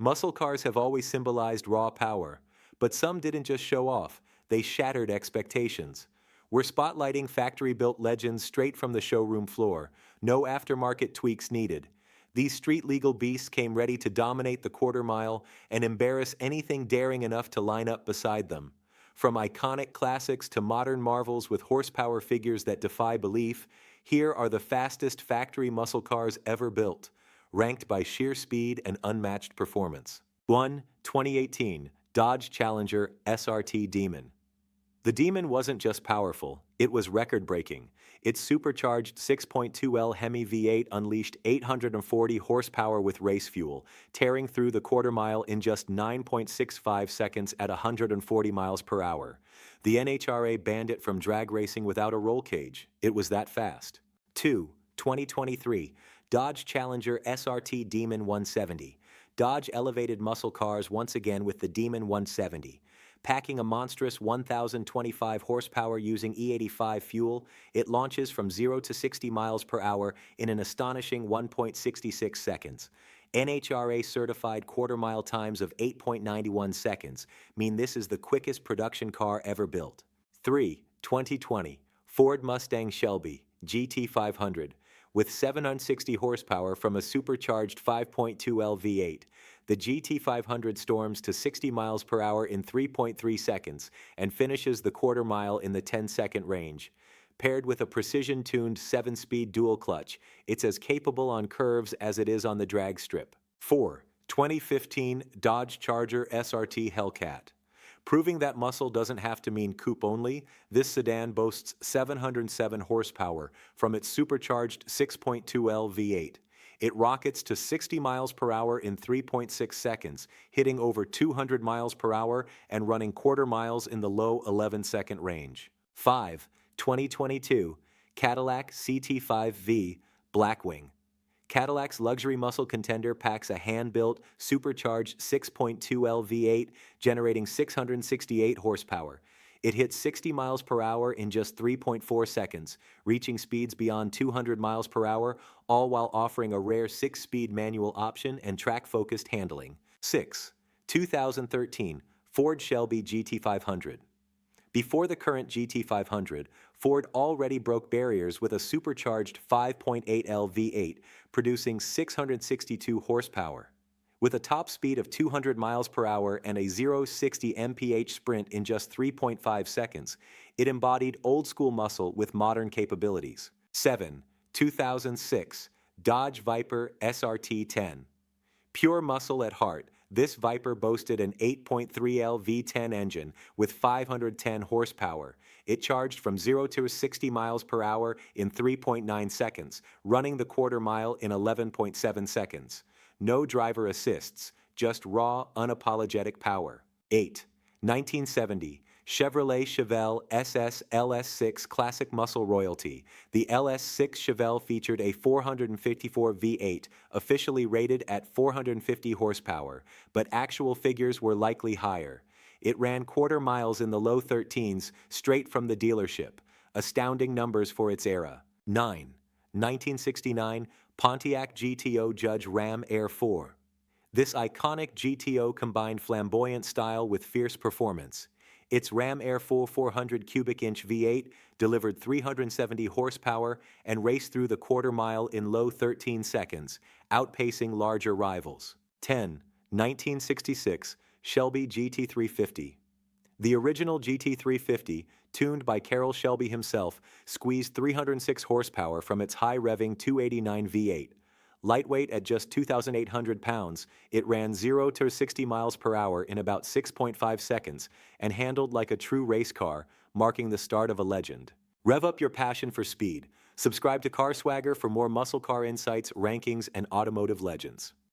Muscle cars have always symbolized raw power, but some didn't just show off, they shattered expectations. We're spotlighting factory-built legends straight from the showroom floor, no aftermarket tweaks needed. These street-legal beasts came ready to dominate the quarter mile and embarrass anything daring enough to line up beside them. From iconic classics to modern marvels with horsepower figures that defy belief, here are the fastest factory muscle cars ever built, ranked by sheer speed and unmatched performance. 1. 2018 Dodge Challenger SRT Demon. The Demon wasn't just powerful, it was record-breaking. Its supercharged 6.2L Hemi V8 unleashed 840 horsepower with race fuel, tearing through the quarter mile in just 9.65 seconds at 140 miles per hour. The NHRA banned it from drag racing without a roll cage. It was that fast. 2. 2023 Dodge Challenger SRT Demon 170. Dodge elevated muscle cars once again with the Demon 170. Packing a monstrous 1,025 horsepower using E85 fuel, it launches from 0 to 60 miles per hour in an astonishing 1.66 seconds. NHRA certified quarter-mile times of 8.91 seconds mean this is the quickest production car ever built. 3. 2020 Ford Mustang Shelby GT500. With 760 horsepower from a supercharged 5.2L V8, the GT500 storms to 60 miles per hour in 3.3 seconds and finishes the quarter mile in the 10-second range. Paired with a precision-tuned 7-speed dual clutch, it's as capable on curves as it is on the drag strip. 4. 2015 Dodge Charger SRT Hellcat. Proving that muscle doesn't have to mean coupe only, this sedan boasts 707 horsepower from its supercharged 6.2L V8. It rockets to 60 miles per hour in 3.6 seconds, hitting over 200 miles per hour and running quarter miles in the low 11-second range. 5. 2022 Cadillac CT5V Blackwing. Cadillac's luxury muscle contender packs a hand-built, supercharged 6.2L V8, generating 668 horsepower. It hits 60 miles per hour in just 3.4 seconds, reaching speeds beyond 200 miles per hour, all while offering a rare 6-speed manual option and track-focused handling. 6. 2013 Ford Shelby GT500. Before the current GT500, Ford already broke barriers with a supercharged 5.8L V8, producing 662 horsepower. With a top speed of 200 miles per hour and a 0-60 mph sprint in just 3.5 seconds, it embodied old-school muscle with modern capabilities. 7. 2006 Dodge Viper SRT10. Pure muscle at heart, this Viper boasted an 8.3L V10 engine with 510 horsepower. It charged from 0 to 60 miles per hour in 3.9 seconds, running the quarter mile in 11.7 seconds. No driver assists, just raw, unapologetic power. 8. 1970 Chevrolet Chevelle SS LS6 Classic Muscle Royalty. The LS6 Chevelle featured a 454 V8, officially rated at 450 horsepower, but actual figures were likely higher. It ran quarter miles in the low 13s straight from the dealership, astounding numbers for its era. 9. 1969 Pontiac GTO Judge Ram Air 4. This iconic GTO combined flamboyant style with fierce performance. Its Ram Air 4 400 cubic inch V8 delivered 370 horsepower and raced through the quarter mile in low 13 seconds, outpacing larger rivals. 10. 1966 Shelby GT350. The original GT350, tuned by Carroll Shelby himself, squeezed 306 horsepower from its high-revving 289 V8. Lightweight at just 2,800 pounds, it ran 0 to 60 miles per hour in about 6.5 seconds and handled like a true race car, marking the start of a legend. Rev up your passion for speed. Subscribe to CarSwagger for more muscle car insights, rankings, and automotive legends.